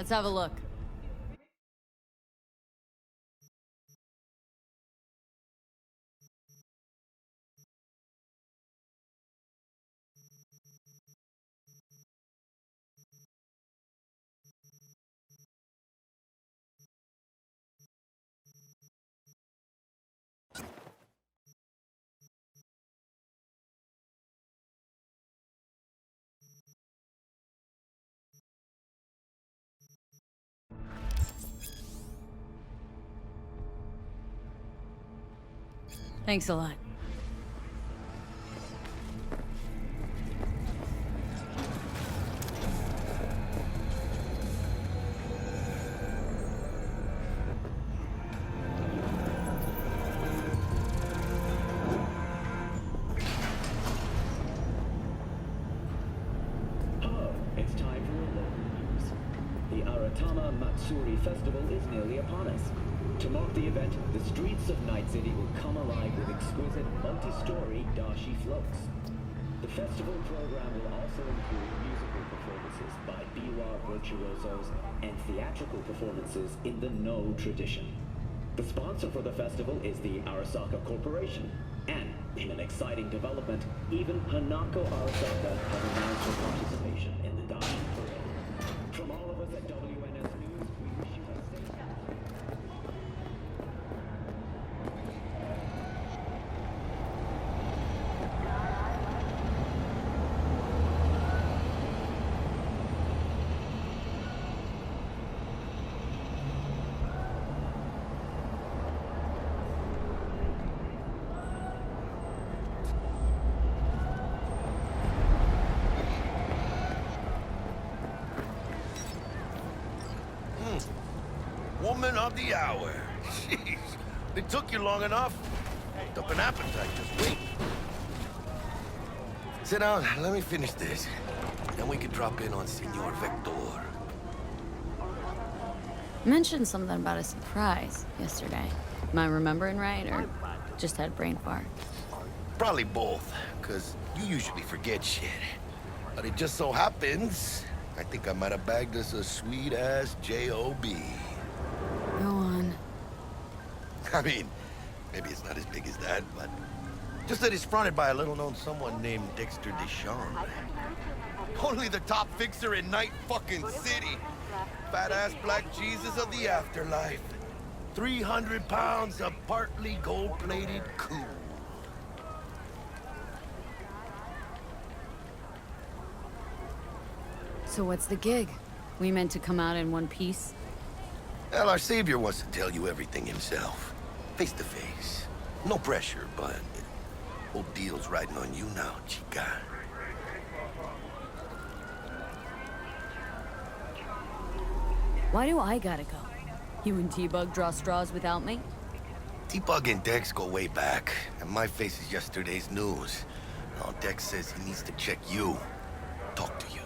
Let's have a look. Thanks a lot. It's time for your local news. The Aratama Matsuri Festival is nearly upon us. To mark the event, the streets of Night City will come alive with exquisite multi-story dashi floats. The festival program will also include musical performances by biwa virtuosos and theatrical performances in the No tradition. The sponsor for the festival is the Arasaka Corporation, and in an exciting development, even Hanako Arasaka has announced her participation in the dashi parade. From all of us at WNS News, we wish you a safe Woman of the hour. Jeez, it took you long enough. Up an appetite, just wait. Sit down, let me finish this. Then we can drop in on Senor Vector. Mentioned something about a surprise yesterday. Am I remembering right, or just had a brain fart? Probably both, because you usually forget shit. But it just so happens, I think I might have bagged us a sweet-ass J.O.B. Go on. I mean, maybe it's not as big as that, but just that it's fronted by a little-known someone named Dexter Deschamps. Only the top fixer in Night fucking City. Fat-ass black Jesus of the afterlife. 300 pounds of partly gold-plated cool. So what's the gig? We meant to come out in one piece? Well, our savior wants to tell you everything himself. Face to face. No pressure, but whole deal's riding on you now, chica. Why do I gotta go? You and T-Bug draw straws without me? T-Bug and Dex go way back, and my face is yesterday's news. Now Dex says he needs to check you. Talk to you.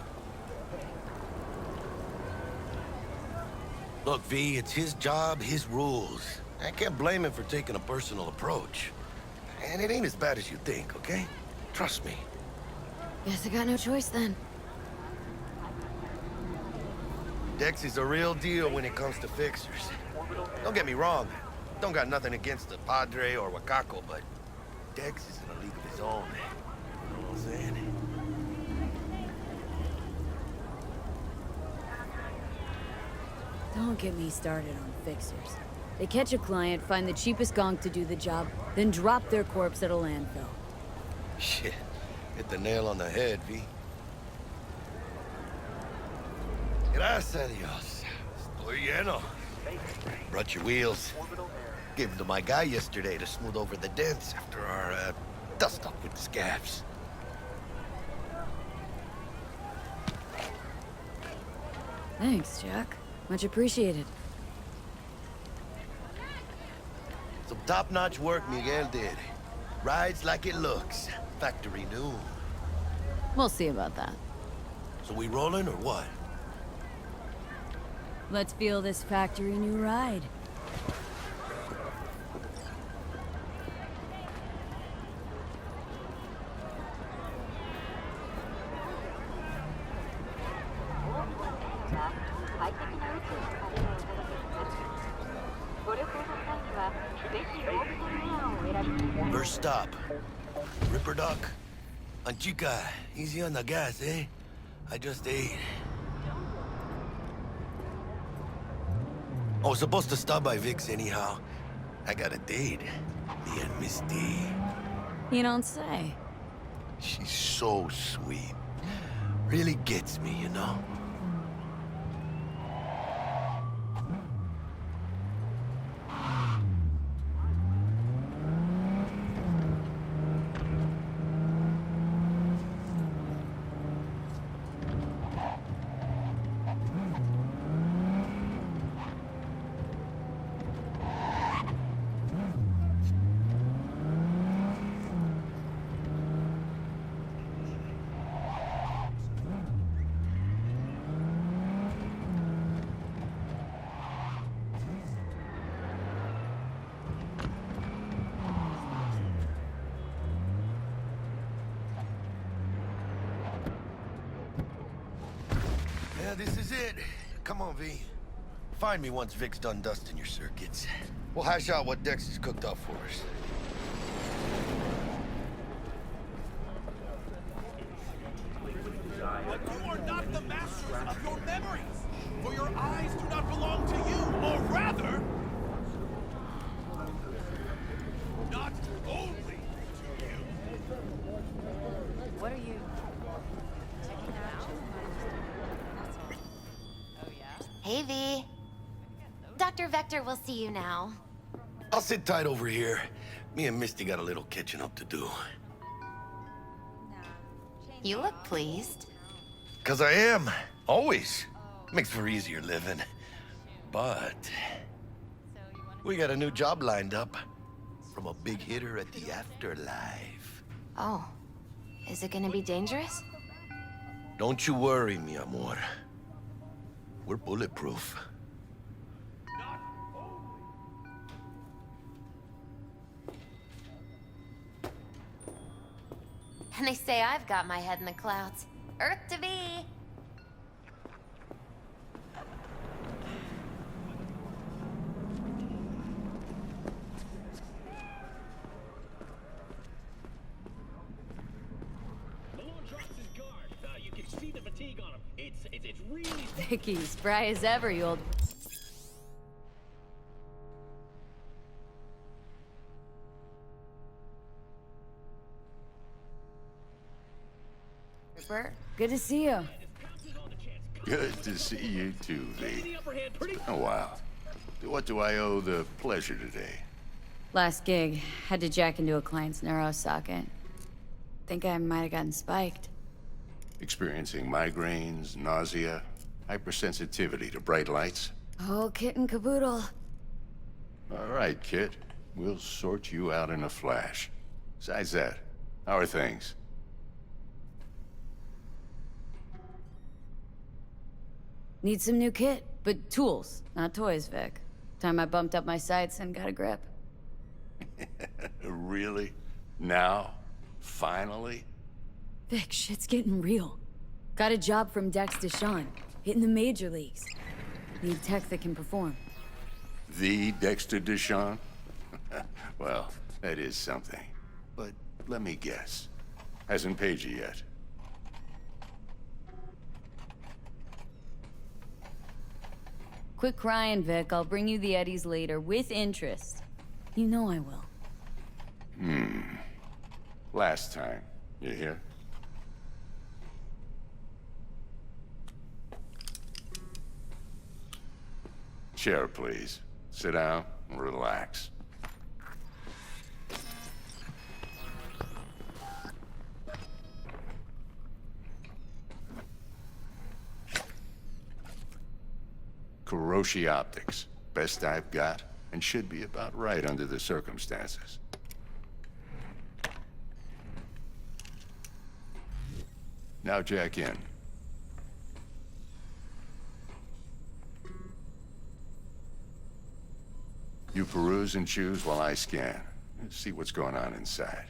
Look, V, it's his job, his rules. I can't blame him for taking a personal approach. And it ain't as bad as you think, okay? Trust me. Guess I got no choice then. Dex is a real deal when it comes to fixers. Don't get me wrong. Don't got nothing against the Padre or Wakako, but Dex is in a league of his own. You know what I'm saying? Don't get me started on fixers. They catch a client, find the cheapest gonk to do the job, then drop their corpse at a landfill. Shit. Hit the nail on the head, V. Gracias a Dios. Estoy lleno. Brought your wheels. Gave them to my guy yesterday to smooth over the dents after our, dust-up with the scabs. Thanks, Jack. Much appreciated. Some top-notch work Miguel did. Rides like it looks. Factory new. We'll see about that. So we rolling or what? Let's feel this factory new ride. First stop. Ripper Doc. Anchica, easy on the gas, eh? I just ate. I was supposed to stop by Vic's anyhow. I got a date. Me and Misty. You don't say. She's so sweet. Really gets me, you know? Yeah, this is it. Come on, V. Find me once Vic's done dusting your circuits. We'll hash out what Dex has cooked up for us. But you are not the masters of your memories, for your eyes do not belong to you, or rather, not only to you. What are you? Hey, V. Dr. Vector will see you now. I'll sit tight over here. Me and Misty got a little catching up to do. You look pleased. 'Cause I am. Always. Makes for easier living. But we got a new job lined up from a big hitter at the afterlife. Oh, is it gonna be dangerous? Don't you worry, mi amor. We're bulletproof. And they say I've got my head in the clouds. Earth to be. You can see the fatigue on him. It's really... Vicky, spry as ever, you old... Ripper, good to see you. Good to see you too, V. Oh, wow. What do I owe the pleasure today? Last gig, had to jack into a client's neuro socket. Think I might have gotten spiked. Experiencing migraines, nausea, hypersensitivity to bright lights? Oh, kit and caboodle. All right, Kit. We'll sort you out in a flash. Besides that, how are things? Need some new kit, but tools, not toys, Vic. Time I bumped up my sights and got a grip. Really? Now? Finally? Vic, shit's getting real. Got a job from Dex Deshawn, hitting the major leagues. Need tech that can perform. The Dexter Deshawn? Well, that is something. But let me guess. Hasn't paid you yet. Quit crying, Vic. I'll bring you the eddies later, with interest. You know I will. Last time. You hear? Chair, please. Sit down and relax. LATINOxxGHOSTxx. Best I've got, and should be about right under the circumstances. Now jack in. You peruse and choose while I scan. See what's going on inside.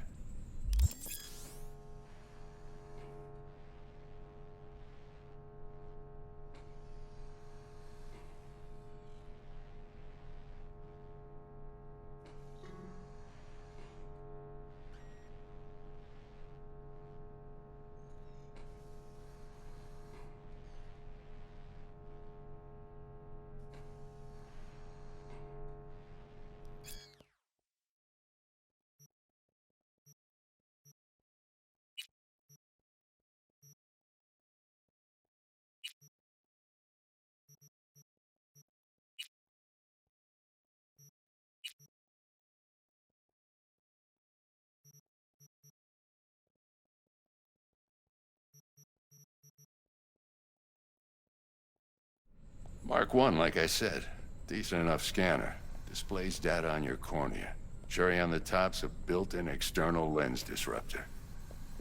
Mark 1, like I said. Decent enough scanner. Displays data on your cornea. Cherry on the top's a built-in external lens disruptor.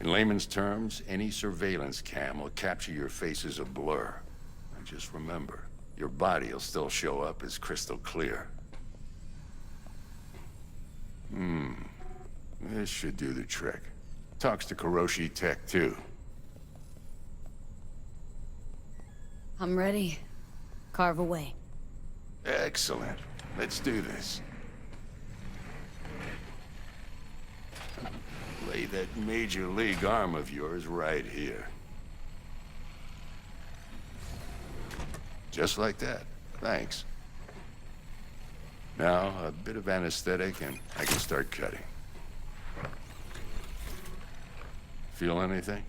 In layman's terms, any surveillance cam will capture your face as a blur. And just remember, your body will still show up as crystal clear. This should do the trick. Talks to Kuroshi Tech, too. I'm ready. Carve away. Excellent. Let's do this. Lay that major league arm of yours right here. Just like that. Thanks. Now, a bit of anesthetic and I can start cutting. Feel anything?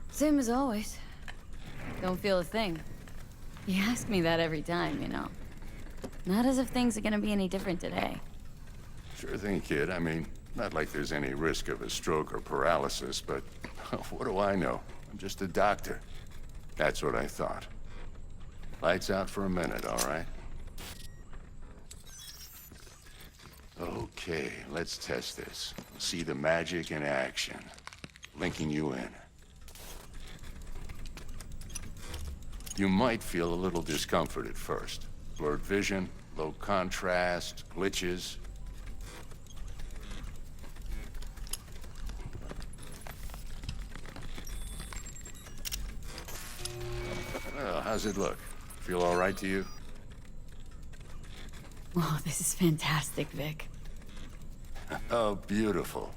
Same as always. Don't feel a thing. You ask me that every time, you know. Not as if things are gonna be any different today. Sure thing, kid. I mean, not like there's any risk of a stroke or paralysis, but what do I know? I'm just a doctor. That's what I thought. Lights out for a minute, all right? Okay, let's test this. See the magic in action. Linking you in. You might feel a little discomfort at first. Blurred vision, low contrast, glitches. Well, how's it look? Feel all right to you? Oh, this is fantastic, Vic. Oh, beautiful.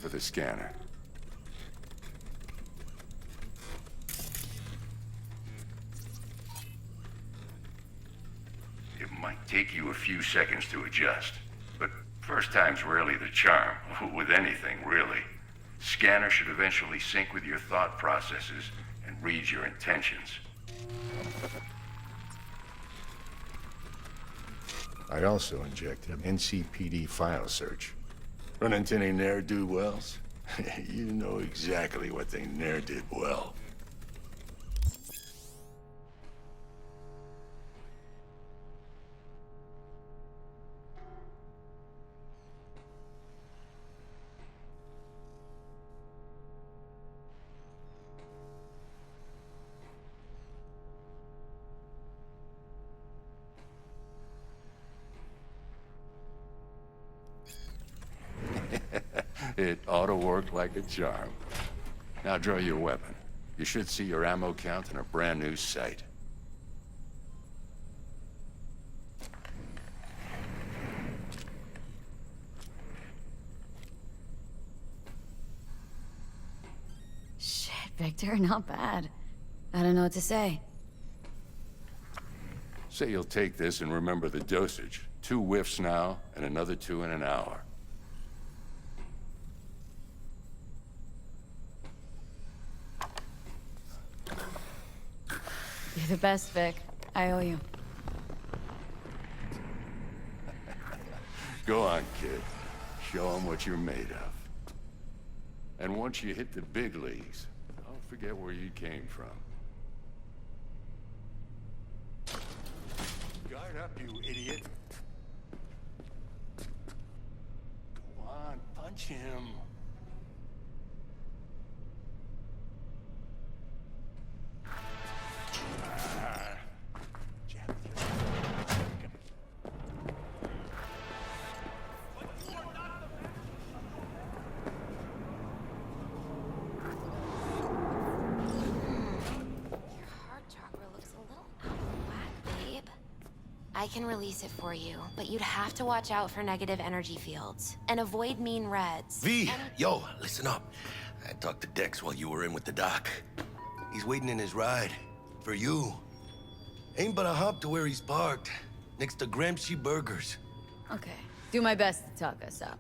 For the scanner. It might take you a few seconds to adjust, but first time's rarely the charm, with anything, really. Scanner should eventually sync with your thought processes and read your intentions. I also injected an NCPD file search. Run into any ne'er-do-wells? You know exactly what they ne'er did well. It ought to work like a charm. Now draw your weapon. You should see your ammo count in a brand new sight. Shit, Victor, not bad. I don't know what to say. Say you'll take this and remember the dosage. 2 whiffs now, and another 2 in an hour. You're the best, Vic. I owe you. Go on, kid. Show them what you're made of. And once you hit the big leagues, don't forget where you came from. Guard up, you idiot. Go on, punch him. I can release it for you, but you'd have to watch out for negative energy fields and avoid mean reds. V, yo, listen up. I talked to Dex while you were in with the doc. He's waiting in his ride. For you. Ain't but a hop to where he's parked. Next to Gramsci Burgers. Okay. Do my best to talk us up.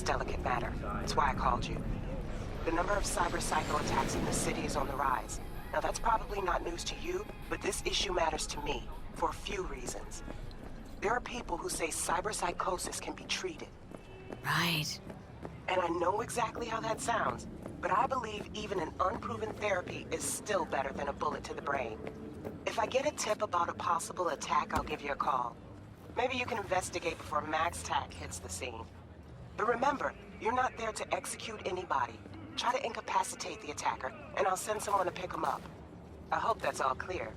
delicate matter. That's why I called you. The number of cyber psycho attacks in the city is on the rise. Now that's probably not news to you, but this issue matters to me for a few reasons. There are people who say cyberpsychosis can be treated. Right. And I know exactly how that sounds, but I believe even an unproven therapy is still better than a bullet to the brain. If I get a tip about a possible attack, I'll give you a call. Maybe you can investigate before Max Tac hits the scene. But remember, you're not there to execute anybody. Try to incapacitate the attacker, and I'll send someone to pick him up. I hope that's all clear.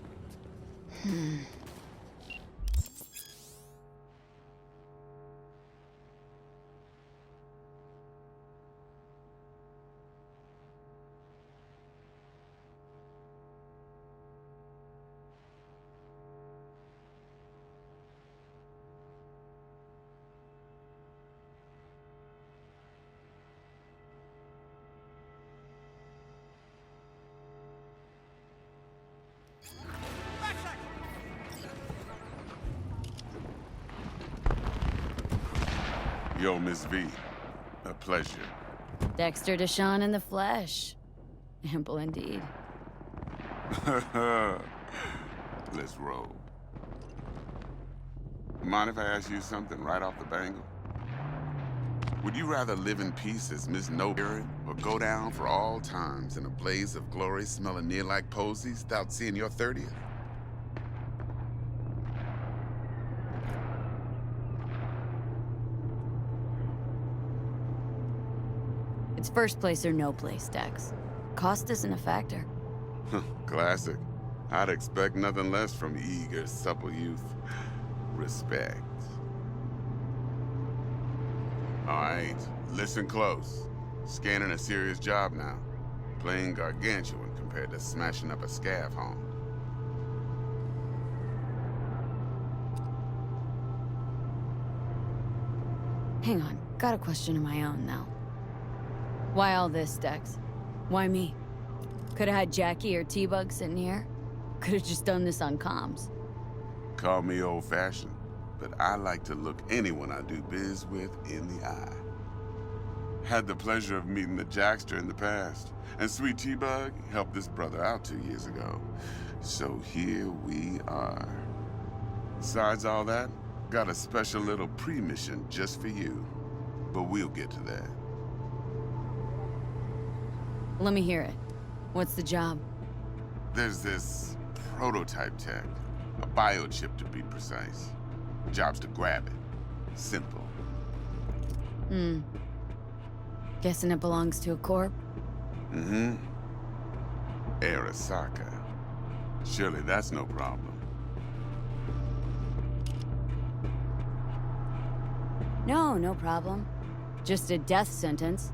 Yo, Miss V. A pleasure. Dexter Deshawn in the flesh. Ample indeed. Let's roll. Mind if I ask you something right off the bangle? Would you rather live in peace as Miss No Errand, or go down for all times in a blaze of glory smelling near like posies without seeing your 30th? It's first place or no place, Dex. Cost isn't a factor. Classic. I'd expect nothing less from eager, supple youth. Respect. All right, listen close. Scanning a serious job now. Playing gargantuan compared to smashing up a scav home. Hang on, got a question of my own now. Why all this, Dex? Why me? Could've had Jackie or T-Bug sitting here. Could've just done this on comms. Call me old-fashioned, but I like to look anyone I do biz with in the eye. Had the pleasure of meeting the Jackster in the past, and Sweet T-Bug helped this brother out 2 years ago. So here we are. Besides all that, got a special little pre-mission just for you. But we'll get to that. Let me hear it. What's the job? There's this prototype tech, a biochip to be precise. Job's to grab it. Simple. Guessing it belongs to a corp? Mm-hmm. Arasaka. Surely that's no problem. No problem. Just a death sentence.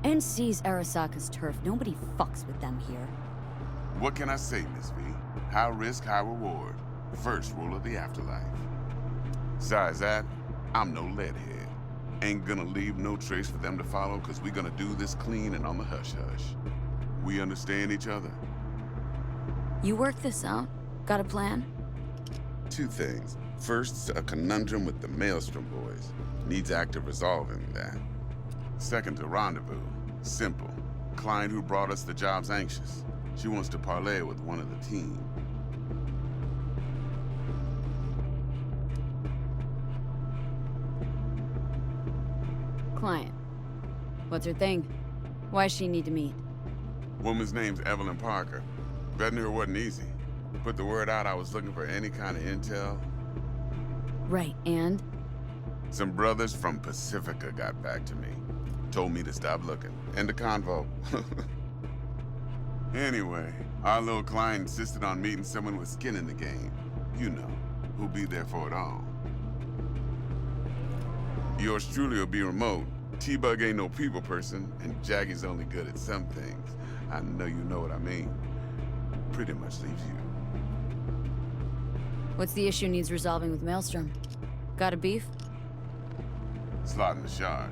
NC's Arasaka's turf. Nobody fucks with them here. What can I say, Miss V? High risk, high reward. First rule of the afterlife. Besides that, I'm no leadhead. Ain't gonna leave no trace for them to follow, cause we gonna do this clean and on the hush-hush. We understand each other? You work this out? Got a plan? Two things. First, a conundrum with the Maelstrom boys. Needs active resolving that. Second, a rendezvous. Simple. Client who brought us the job's anxious. She wants to parlay with one of the team. Client. What's her thing? Why's she need to meet? Woman's name's Evelyn Parker. Betting her wasn't easy. Put the word out I was looking for any kind of intel. Right, and? Some brothers from Pacifica got back to me. Told me to stop looking. End the convo. Anyway, our little client insisted on meeting someone with skin in the game. You know, who'll be there for it all. Yours truly will be remote. T-Bug ain't no people person, and Jackie's only good at some things. I know you know what I mean. Pretty much leaves you. What's the issue needs resolving with Maelstrom? Got a beef? Slot in the shard.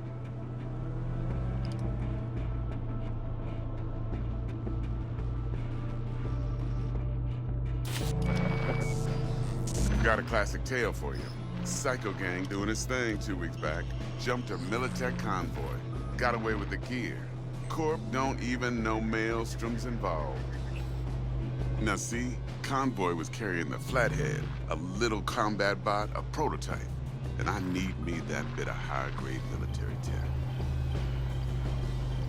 Got a classic tale for you. Psycho gang doing his thing 2 weeks back. Jumped a Militech convoy. Got away with the gear. Corp don't even know Maelstrom's involved. Now see, convoy was carrying the Flathead, a little combat bot, a prototype. And I need me that bit of high-grade military tech.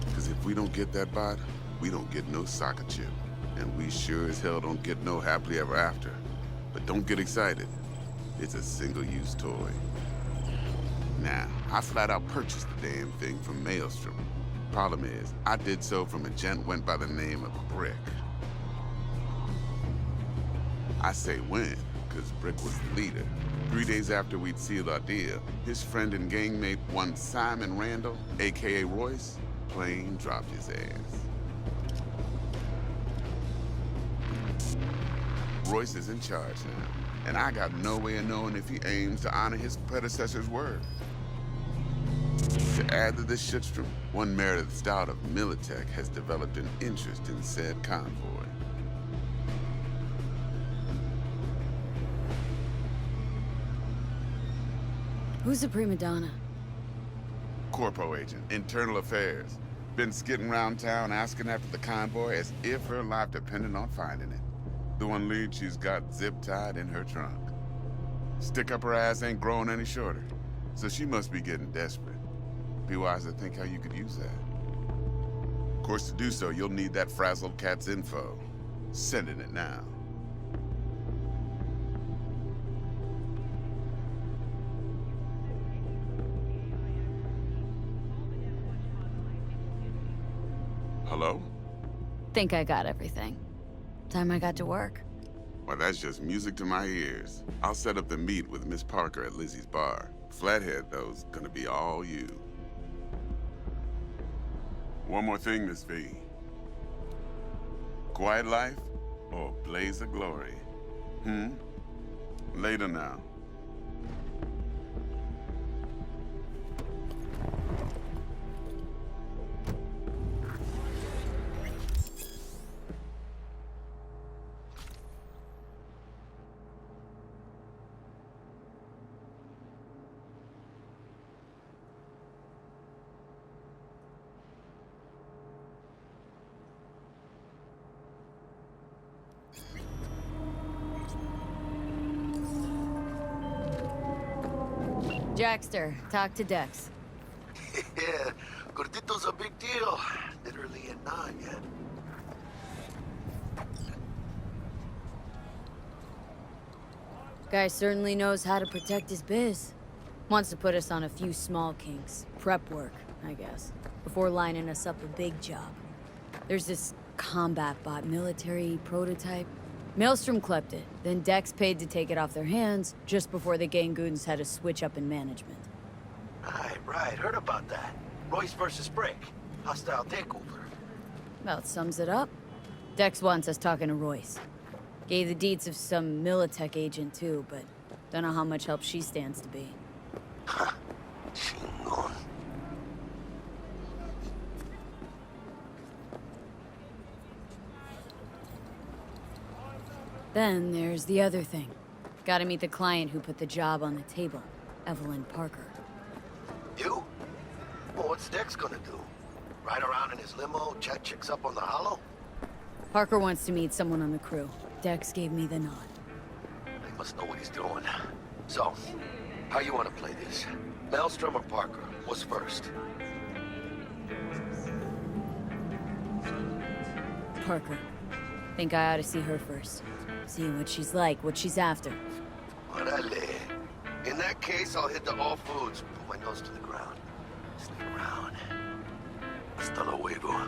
Because if we don't get that bot, we don't get no soccer chip. And we sure as hell don't get no happily ever after. But don't get excited. It's a single-use toy. Now, I flat out purchased the damn thing from Maelstrom. Problem is, I did so from a gent went by the name of Brick. I say when, because Brick was the leader. 3 days after we'd sealed our deal, his friend and gangmate, one Simon Randall, a.k.a. Royce, plain dropped his ass. Royce is in charge now, and I got no way of knowing if he aims to honor his predecessor's word. To add to this shitstorm, one Meredith Stout of Militech has developed an interest in said convoy. Who's the prima donna? Corpo agent, internal affairs. Been skidding around town asking after the convoy as if her life depended on finding it. The one lead she's got zip-tied in her trunk. Stick up her ass ain't growing any shorter, so she must be getting desperate. Be wise to think how you could use that. Of course, to do so, you'll need that frazzled cat's info. Sending it now. Hello? Think I got everything. Time I got to work. Well, that's just music to my ears. I'll set up the meet with Miss Parker at Lizzie's bar. Flathead, though's gonna be all you. One more thing, Miss V. Quiet life or blaze of glory? Later now. Jackster, talk to Dex. Yeah, Gordito's a big deal. Literally a nine, yeah. Guy certainly knows how to protect his biz. Wants to put us on a few small kinks. Prep work, I guess. Before lining us up a big job. There's this combat bot military prototype. Maelstrom clept it, then Dex paid to take it off their hands just before the Gangoons had a switch up in management. Right, heard about that. Royce versus Brick. Hostile takeover. About sums it up. Dex wants us talking to Royce. Gave the deeds of some Militech agent too, but don't know how much help she stands to be. Ha, chingon. Then there's the other thing. Gotta meet the client who put the job on the table, Evelyn Parker. You? Well, what's Dex gonna do? Ride around in his limo, chat chicks up on the hollow? Parker wants to meet someone on the crew. Dex gave me the nod. He must know what he's doing. So, how you want to play this? Maelstrom or Parker? What's first? Parker. Think I ought to see her first. See what she's like, what she's after. Orale. In that case, I'll hit the all foods. Put my nose to the ground. Sniff around. Hasta luego.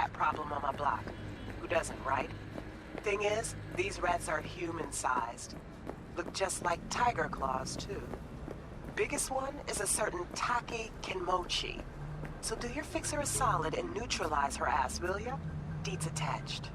rat problem on my block. Who doesn't, right? Thing is, these rats are human-sized. Look just like tiger claws, too. Biggest one is a certain Taki Kenmochi. So do your fixer a solid and neutralize her ass, will ya? Deeds attached.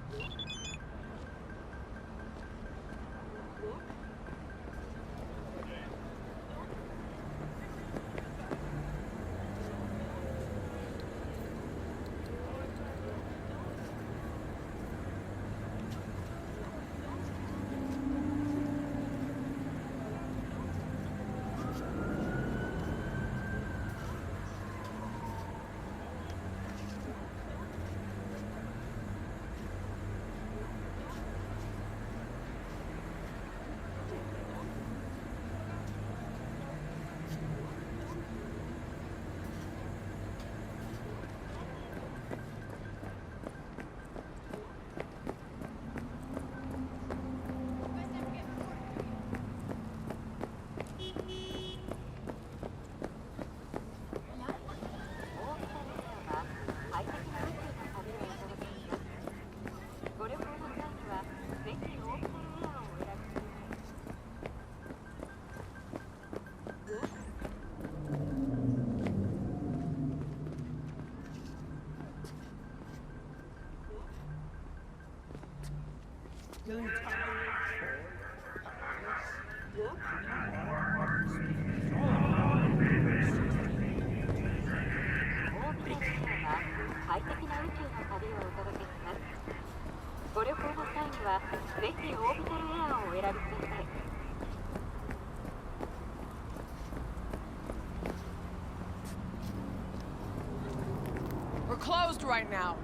We're closed right now.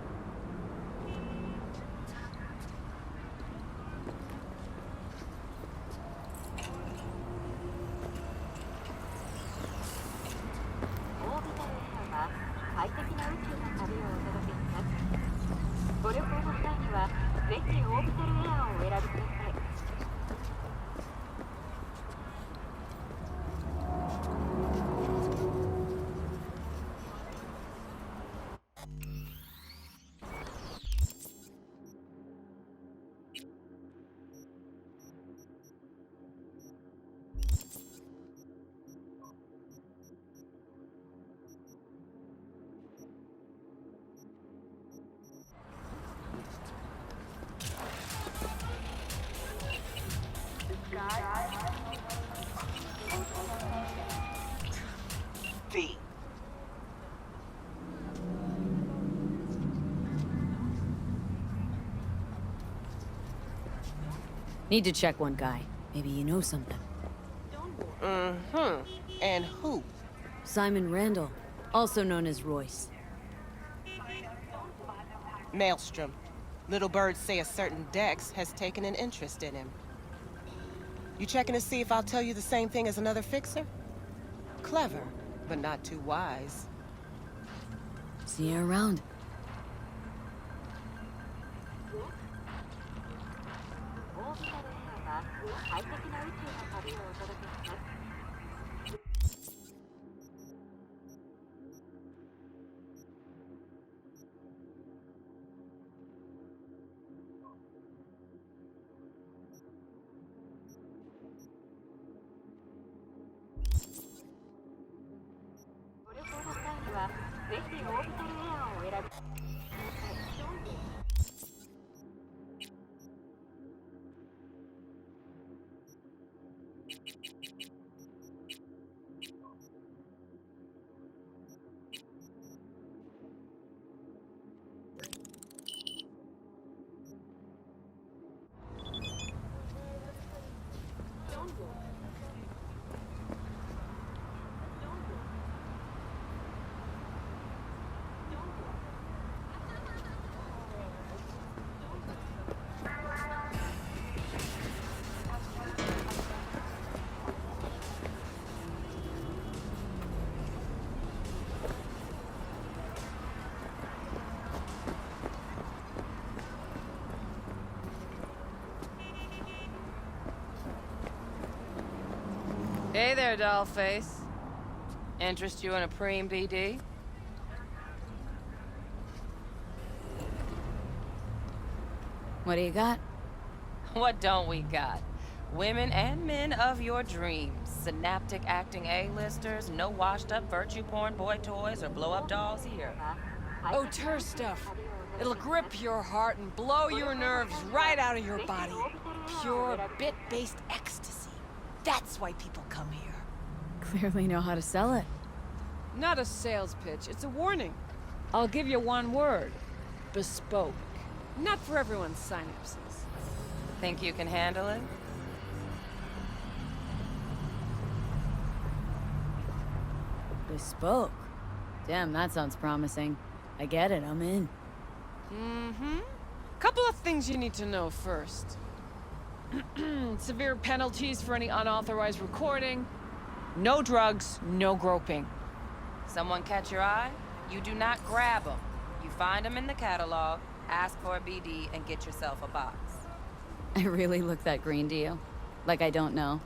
V. Need to check one guy. Maybe you know something. Mm-hmm. And who? Simon Randall, also known as Royce. Maelstrom. Little birds say a certain Dex has taken an interest in him. You checking to see if I'll tell you the same thing as another fixer? Clever, but not too wise. See you around. Hey there, dollface. Interest you in a preem BD? What do you got? What don't we got? Women and men of your dreams. Synaptic acting A-listers, no washed-up virtue porn boy toys or blow-up dolls here. Auteur stuff. It'll grip your heart and blow your nerves right out of your body. Pure bit-based ecstasy. That's why people come here. Clearly know how to sell it. Not a sales pitch, it's a warning. I'll give you one word. Bespoke. Not for everyone's synapses. Think you can handle it? Bespoke. Damn, that sounds promising. I get it, I'm in. Mm-hmm. Couple of things you need to know first. Severe penalties for any unauthorized recording. No drugs, no groping. Someone catch your eye? You do not grab them. You find them in the catalog, ask for a BD, and get yourself a box. I really look that green to you? Like I don't know.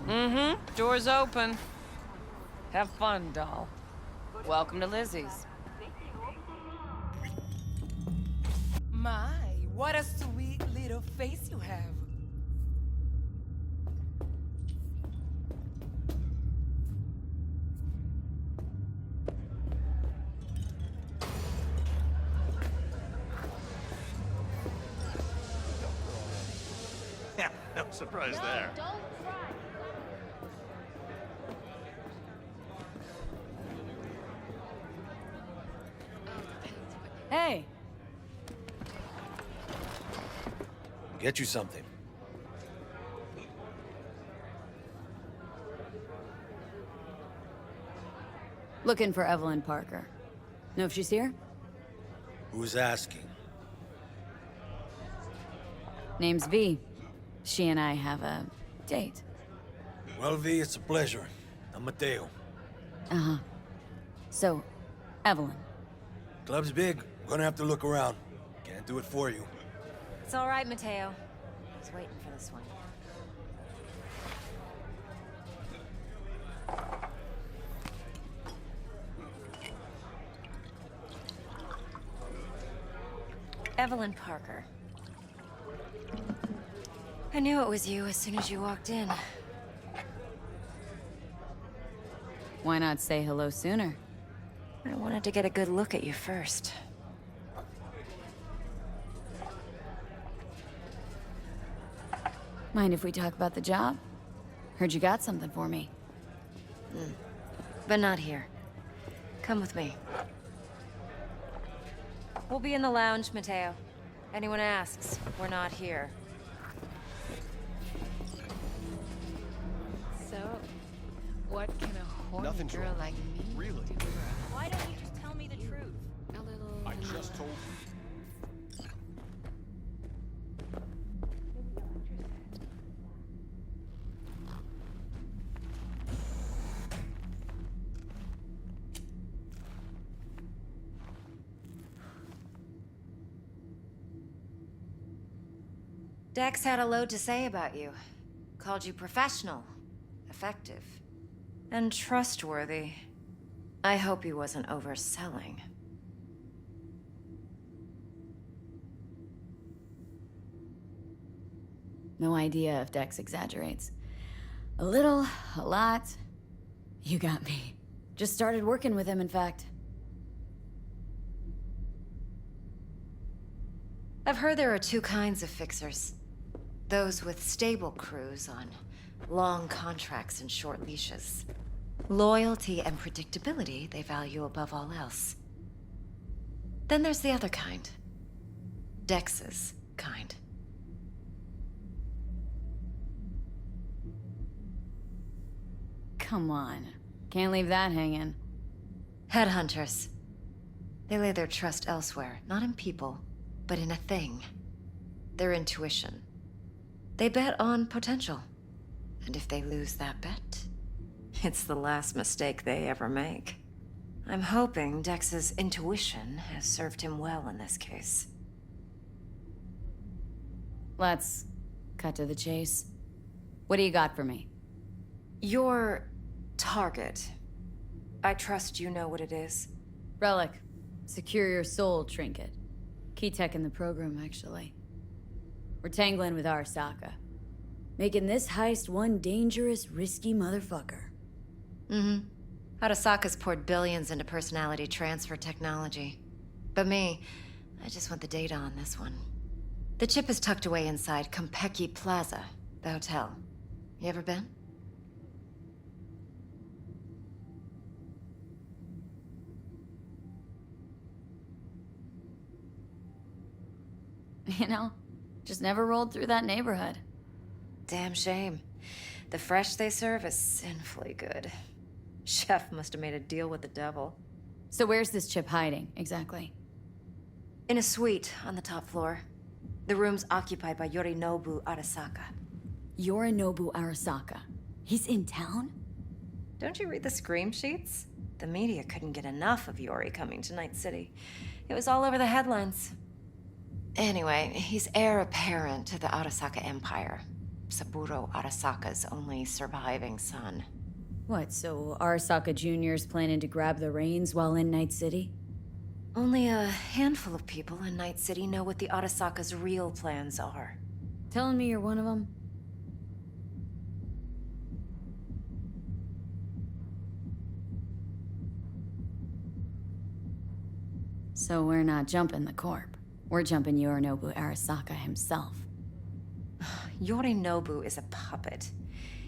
Mm-hmm. Door's open. Have fun, doll. Welcome to Lizzie's. My, what a sweet little face you have. Yeah, no surprise there. Hey! Get you something. Looking for Evelyn Parker. Know if she's here? Who's asking? Name's V. She and I have a date. Well, V, it's a pleasure. I'm Mateo. Uh-huh. So, Evelyn. Club's big. Gonna have to look around. Can't do it for you. It's all right, Mateo. I was waiting for this one. Evelyn Parker. I knew it was you as soon as you walked in. Why not say hello sooner? I wanted to get a good look at you first. Mind if we talk about the job? Heard you got something for me. But not here. Come with me. We'll be in the lounge, Mateo. Anyone asks, we're not here. So, what can a horny Nothing's girl wrong. like me Really? do? Why don't you just tell me the truth? A little... I just told Dex had a load to say about you. Called you professional, effective, and trustworthy. I hope he wasn't overselling. No idea if Dex exaggerates. A little, a lot. You got me. Just started working with him, in fact. I've heard there are two kinds of fixers. Those with stable crews on long contracts and short leashes. Loyalty and predictability they value above all else. Then there's the other kind. Dex's kind. Come on. Can't leave that hanging. Headhunters. They lay their trust elsewhere, not in people, but in a thing. Their intuition. They bet on potential. And if they lose that bet, it's the last mistake they ever make. I'm hoping Dex's intuition has served him well in this case. Let's cut to the chase. What do you got for me? Your target. I trust you know what it is. Relic. Secure your soul trinket. Key tech in the program, actually. We're tangling with Arasaka. Making this heist one dangerous, risky motherfucker. Mm-hmm. Arasaka's poured billions into personality transfer technology. But me, I just want the data on this one. The chip is tucked away inside Champaign Plaza, the hotel. You ever been? You know, just never rolled through that neighborhood. Damn shame. The fresh they serve is sinfully good. Chef must have made a deal with the devil. So where's this chip hiding, exactly? In a suite on the top floor. The room's occupied by Yorinobu Arasaka. Yorinobu Arasaka? He's in town? Don't you read the scream sheets? The media couldn't get enough of Yori coming to Night City. It was all over the headlines. Anyway, he's heir apparent to the Arasaka Empire. Saburo Arasaka's only surviving son. What, so Arasaka Jr.'s planning to grab the reins while in Night City? Only a handful of people in Night City know what the Arasaka's real plans are. Telling me you're one of them? So we're not jumping the corp. We're jumping Yorinobu Arasaka himself. Yorinobu is a puppet.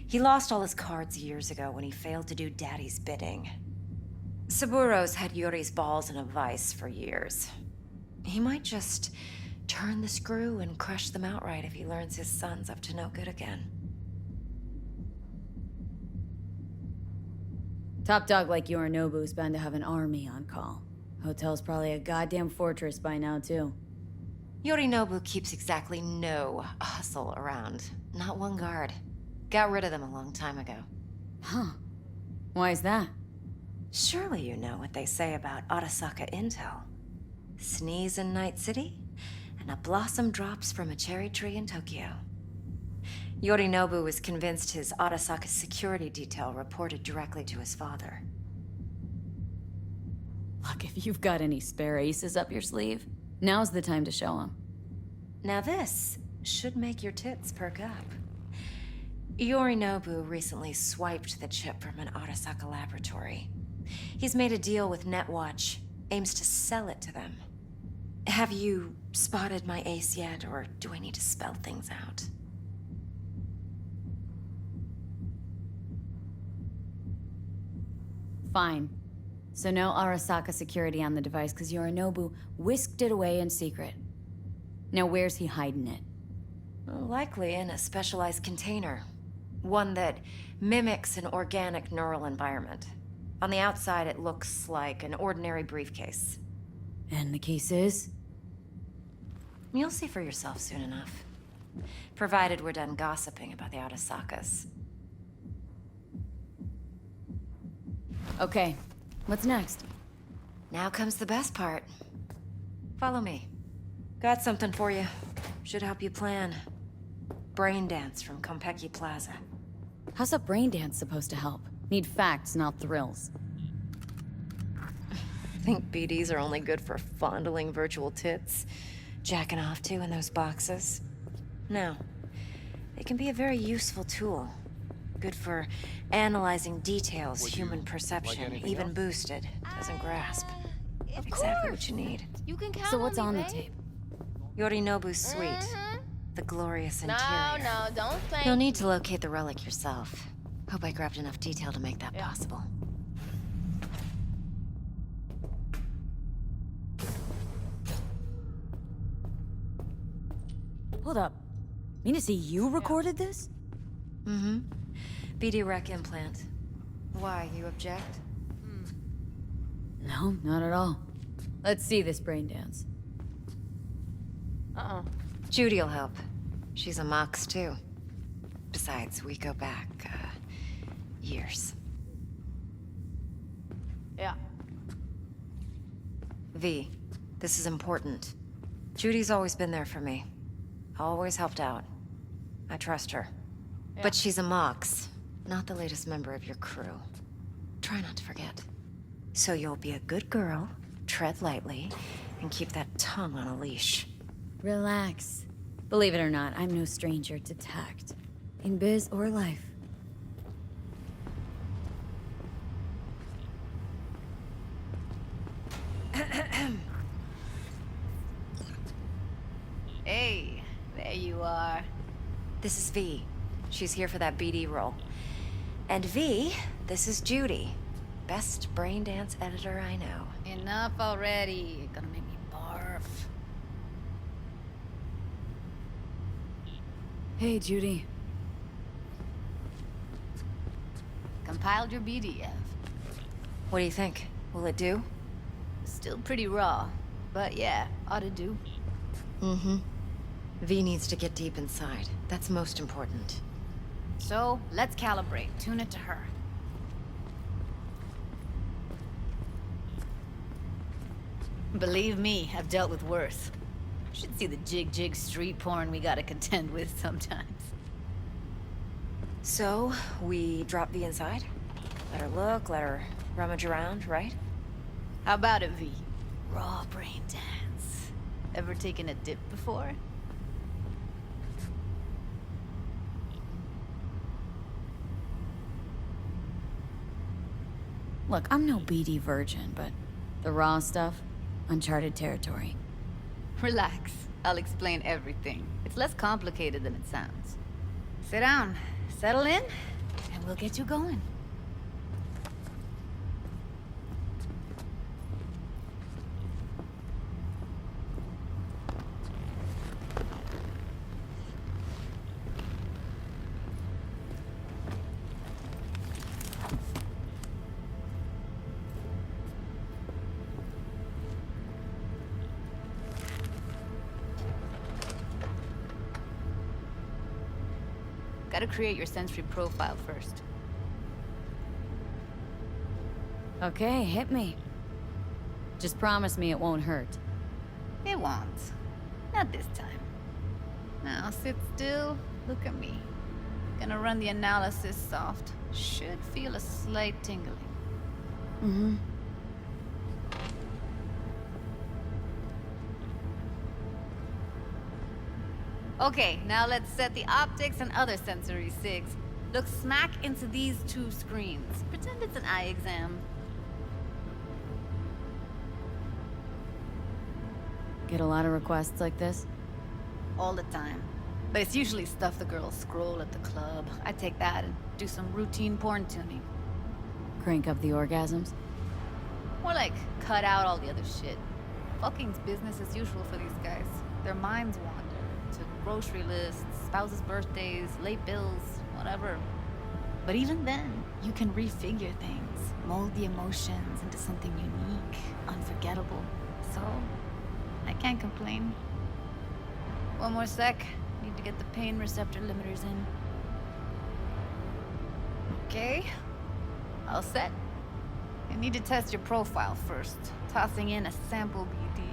He lost all his cards years ago when he failed to do Daddy's bidding. Saburo's had Yori's balls in a vice for years. He might just turn the screw and crush them outright if he learns his son's up to no good again. Top dog like Yorinobu's bound to have an army on call. Hotel's probably a goddamn fortress by now, too. Yorinobu keeps exactly no hustle around. Not one guard. Got rid of them a long time ago. Huh. Why is that? Surely you know what they say about Arasaka intel. Sneeze in Night City, and a blossom drops from a cherry tree in Tokyo. Yorinobu was convinced his Arasaka security detail reported directly to his father. Look, if you've got any spare aces up your sleeve, now's the time to show them. Now this should make your tits perk up. Yorinobu recently swiped the chip from an Arasaka laboratory. He's made a deal with Netwatch, aims to sell it to them. Have you spotted my ace yet, or do I need to spell things out? Fine. So no Arasaka security on the device because Yorinobu whisked it away in secret. Now where's he hiding it? Likely in a specialized container. One that mimics an organic neural environment. On the outside, it looks like an ordinary briefcase. And the case is? You'll see for yourself soon enough. Provided we're done gossiping about the Arasakas. Okay, what's next? Now comes the best part. Follow me. Got something for you. Should help you plan. Brain dance from Champaign Plaza. How's a brain dance supposed to help? Need facts, not thrills. Think BDs are only good for fondling virtual tits? Jacking off to in those boxes? No. They can be a very useful tool. Good for analyzing details human perception, even boosted, doesn't grasp. Exactly what you need. You can count So what's on the babe. tape? Yorinobu's suite. The glorious interior. No, don't thank You'll need to locate the relic yourself. Hope I grabbed enough detail to make that possible. Hold up. Mean to say you recorded this? Mm-hmm. BD rec implant. Why, you object? No, not at all. Let's see this brain dance. Judy'll help. She's a Mox, too. Besides, we go back, years. Yeah. V, this is important. Judy's always been there for me. Always helped out. I trust her. But she's a Mox, not the latest member of your crew. Try not to forget. So you'll be a good girl, tread lightly, And keep that tongue on a leash. Relax. Believe it or not, I'm no stranger to tact. In biz or life. Hey, there you are. This is V. She's here for that BD role. And V, this is Judy. Best brain dance editor I know. Enough already. You're gonna make me barf. Hey, Judy. Compiled your BDF. What do you think? Will it do? Still pretty raw, but yeah, ought to do. Mm-hmm. V needs to get deep inside. That's most important. So, let's calibrate. Tune it to her. Believe me, I've dealt with worse. Should see the jig street porn we gotta contend with sometimes. So, we drop V inside? Let her look, let her rummage around, right? How about it, V? Raw brain dance. Ever taken a dip before? Look, I'm no BD virgin, but the raw stuff, uncharted territory. Relax. I'll explain everything. It's less complicated than it sounds. Sit down, settle in, and we'll get you going. Gotta create your sensory profile first. Okay, hit me. Just promise me it won't hurt. It won't. Not this time. Now sit still, look at me. Gonna run the analysis soft. Should feel a slight tingling. Mm-hmm. Okay, now let's set the optics and other sensory sigs. Look smack into these two screens. Pretend it's an eye exam. Get a lot of requests like this? All the time. But it's usually stuff the girls scroll at the club. I take that and do some routine porn tuning. Crank up the orgasms? More like, cut out all the other shit. Fucking's business as usual for these guys. Their minds wander to grocery lists, spouses' birthdays, late bills, whatever. But even then, you can refigure things, mold the emotions into something unique, unforgettable. So, I can't complain. One more sec. Need to get the pain receptor limiters in. Okay. All set. You need to test your profile first. Tossing in a sample BD.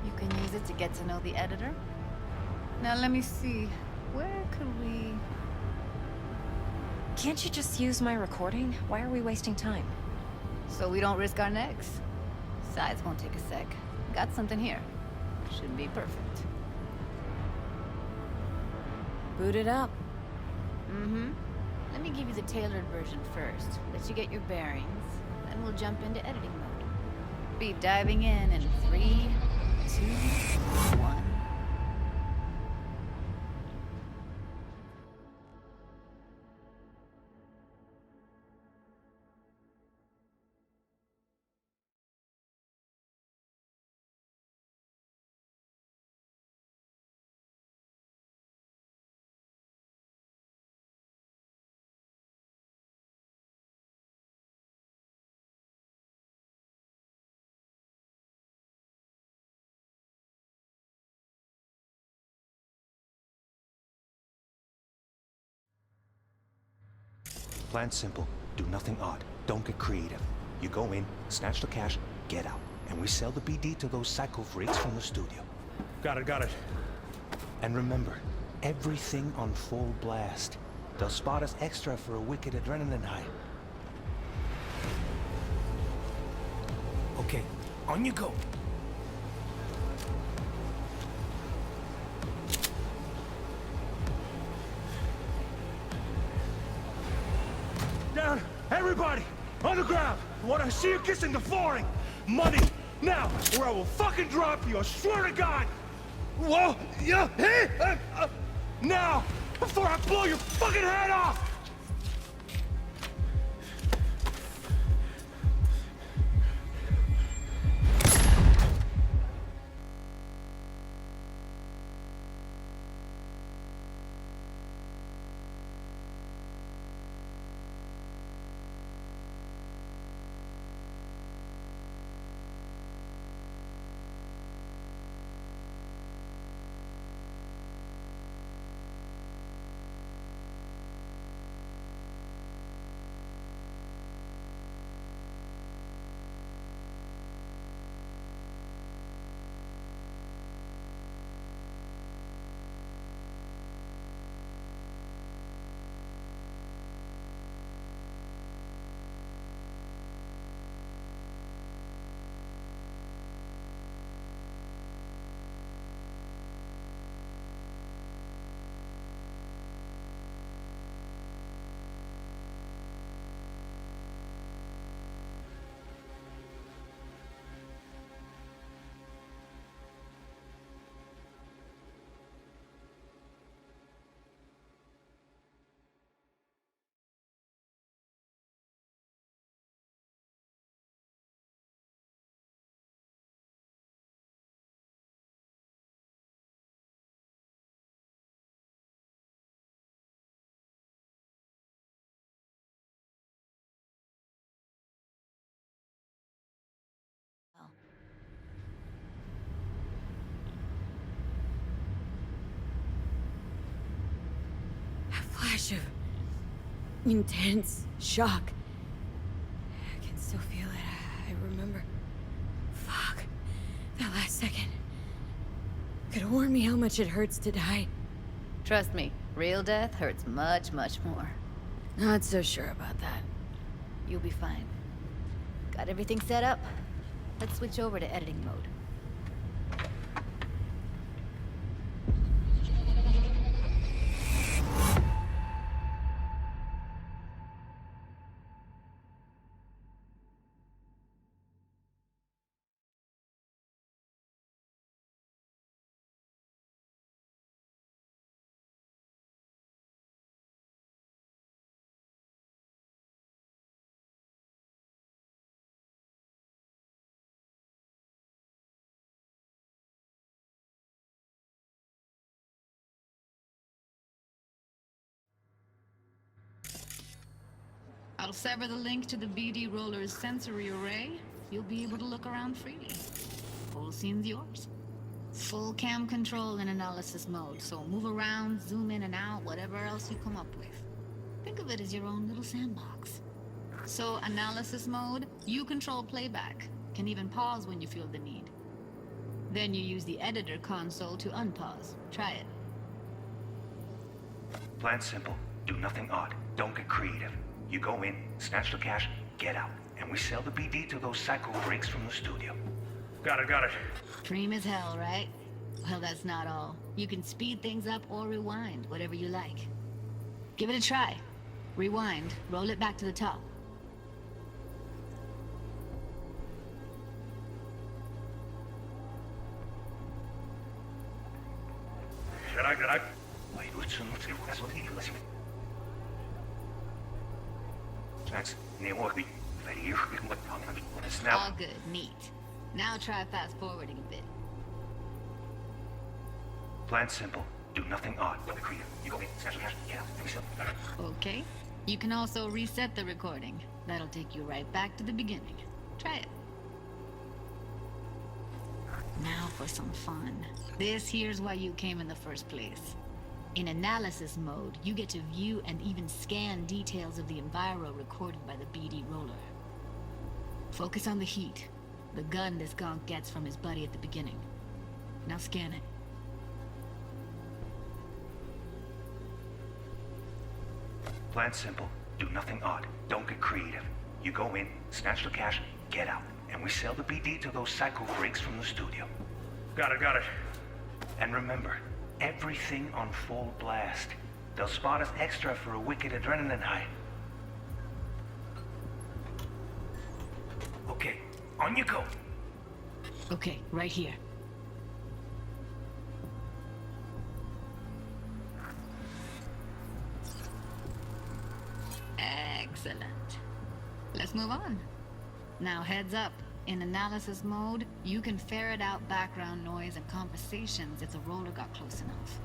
You can use it to get to know the editor. Now let me see. Where could we... Can't you just use my recording? Why are we wasting time? So we don't risk our necks. Besides, won't take a sec. Got something here. Should be perfect. Boot it up. Mm-hmm. Let me give you the tailored version first. Let you get your bearings. Then we'll jump into editing mode. Be diving in 3, 2, 1. Plan's simple. Do nothing odd. Don't get creative. You go in, snatch the cash, get out. And we sell the BD to those psycho freaks from the studio. Got it. And remember, everything on full blast. They'll spot us extra for a wicked adrenaline high. Okay, on you go. Everybody, on the ground! I want to see you kissing the flooring! Money, now, or I will fucking drop you, I swear to God! Whoa, yeah, hey! Now, before I blow your fucking head off! Flash of intense shock. I can still feel it. I remember. Fuck. That last second. Could have warned me how much it hurts to die. Trust me, real death hurts much, much more. Not so sure about that. You'll be fine. Got everything set up? Let's switch over to editing mode. I'll sever the link to the BD Roller's sensory array. You'll be able to look around freely. Full scene's yours. Full cam control in analysis mode, so move around, zoom in and out, whatever else you come up with. Think of it as your own little sandbox. So analysis mode, you control playback. Can even pause when you feel the need. Then you use the editor console to unpause. Try it. Plan simple. Do nothing odd. Don't get creative. You go in, snatch the cash, get out. And we sell the BD to those psycho freaks from the studio. Got it, got it. Dream as hell, right? Well, that's not all. You can speed things up or rewind, whatever you like. Give it a try. Rewind, roll it back to the top. All good, neat. Now try fast forwarding a bit. Plan simple. Do nothing odd. But the creative. You go in, snatch the cash, get out, and we sell. Okay. You can also reset the recording. That'll take you right back to the beginning. Try it. Now for some fun. This here's why you came in the first place. In analysis mode, you get to view and even scan details of the enviro recorded by the BD Roller. Focus on the heat, the gun this gonk gets from his buddy at the beginning. Now scan it. Plan simple. Do nothing odd. Don't get creative. You go in, snatch the cash, get out. And we sell the BD to those psycho freaks from the studio. Got it, got it. And remember, everything on full blast. They'll spot us extra for a wicked adrenaline high. On you go. Okay, right here. Excellent. Let's move on. Now heads up. In analysis mode, you can ferret out background noise and conversations if the roller got close enough.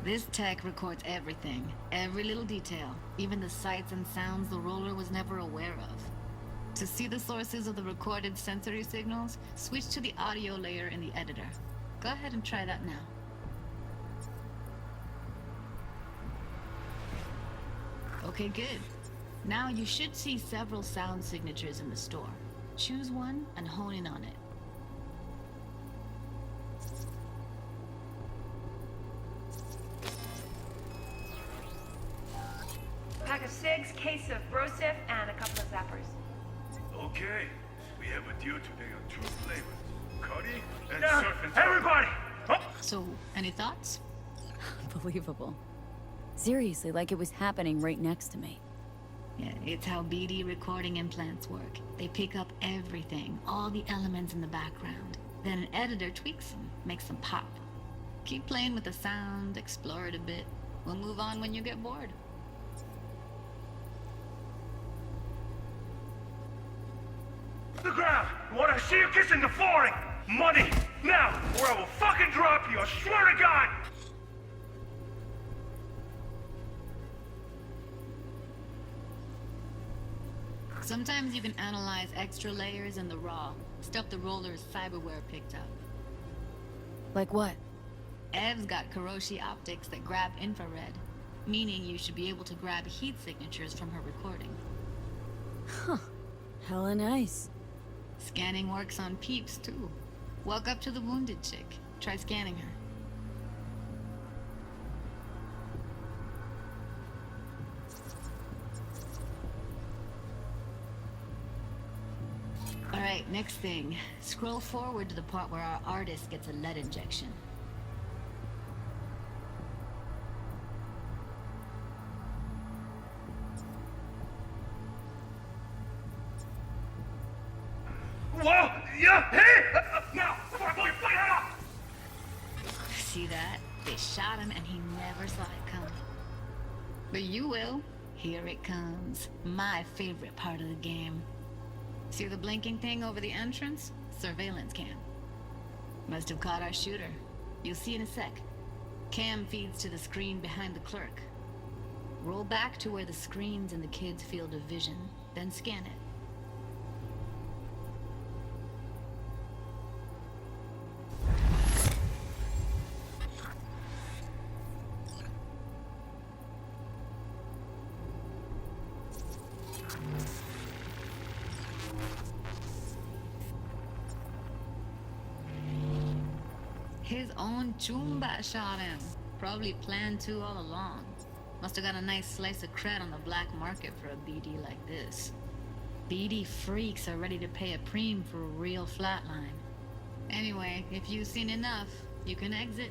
This tech records everything, every little detail, even the sights and sounds the roller was never aware of. To see the sources of the recorded sensory signals, switch to the audio layer in the editor. Go ahead and try that now. Okay, good. Now you should see several sound signatures in the store. Choose one and hone in on it. Pack of cigs, case of brosif, and a couple of zappers. Okay, we have a deal today on 2 flavors. Cuddy and Now, surf and everybody! So, any thoughts? Unbelievable. Seriously, like it was happening right next to me. Yeah, it's how BD recording implants work. They pick up everything, all the elements in the background. Then an editor tweaks them, makes them pop. Keep playing with the sound, explore it a bit. We'll move on when you get bored. The ground! I want to see you kissing the flooring! Money! Now, or I will fucking drop you, I swear to God! Sometimes you can analyze extra layers in the raw, stuff the roller's cyberware picked up. Like what? Ev's got Kiroshi optics that grab infrared, meaning you should be able to grab heat signatures from her recording. Huh. Hella nice. Scanning works on peeps, too. Walk up to the wounded chick. Try scanning her. Alright, next thing. Scroll forward to the part where our artist gets a lead injection. Whoa! Yeah! Hey! Now! Before I blow your fucking head off! See that? They shot him and he never saw it coming. But you will. Here it comes. My favorite part of the game. See the blinking thing over the entrance? Surveillance cam. Must have caught our shooter. You'll see in a sec. Cam feeds to the screen behind the clerk. Roll back to where the screen's in the kid's field of vision, then scan it. His own Chumba shot him. Probably planned to all along. Must have got a nice slice of cred on the black market for a BD like this. BD freaks are ready to pay a preem for a real flatline. Anyway, if you've seen enough, you can exit.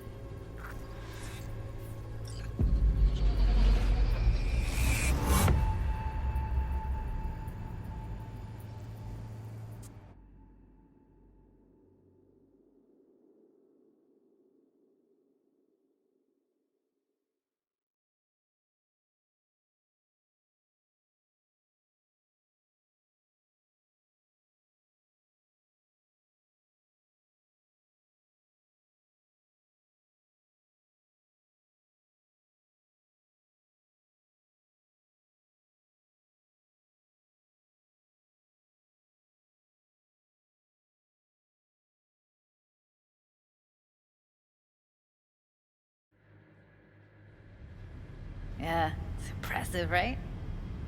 Yeah, it's impressive, right?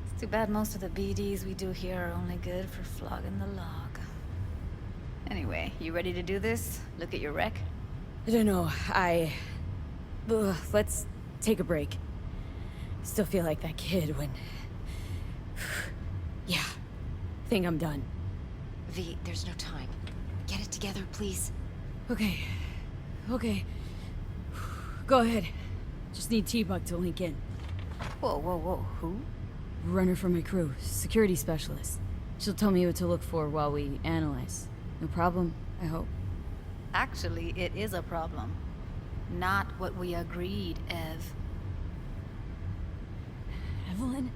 It's too bad most of the BDs we do here are only good for flogging the log. Anyway, you ready to do this? Look at your wreck? I don't know, let's take a break. Still feel like that kid when... Yeah, think I'm done. V, there's no time. Get it together, please. Okay. Go ahead. Just need T-Bug to link in. Whoa, who? Runner for my crew, security specialist. She'll tell me what to look for while we analyze. No problem, I hope. Actually, it is a problem. Not what we agreed, Ev. Evelyn?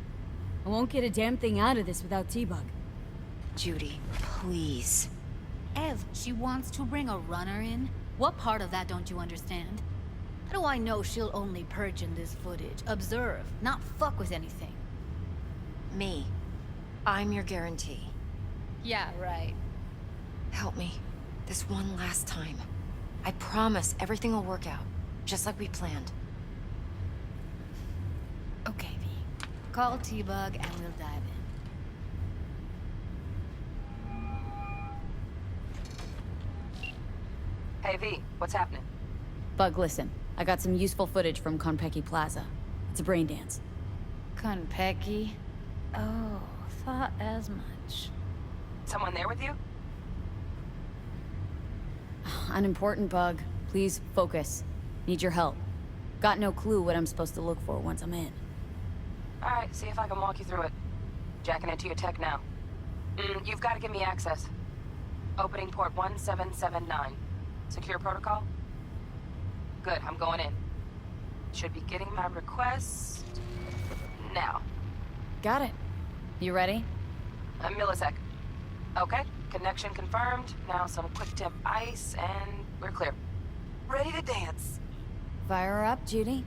I won't get a damn thing out of this without T-Bug. Judy, please. Ev, she wants to bring a runner in? What part of that don't you understand? How do I know she'll only perch in this footage, observe, not fuck with anything? Me. I'm your guarantee. Yeah, right. Help me. This one last time. I promise everything will work out, just like we planned. Okay, V. Call T-Bug and we'll dive in. Hey, V, what's happening? Bug, listen. I got some useful footage from Konpeki Plaza. It's a brain dance. Konpeki? Oh, thought as much. Someone there with you? Unimportant, Bug. Please, focus. Need your help. Got no clue what I'm supposed to look for once I'm in. Alright, see if I can walk you through it. Jacking into your tech now. You've got to give me access. Opening port 1779. Secure protocol? Good, I'm going in. Should be getting my request... now. Got it. You ready? A millisec. Okay, connection confirmed. Now some quick tip ice, and we're clear. Ready to dance. Fire her up, Judy.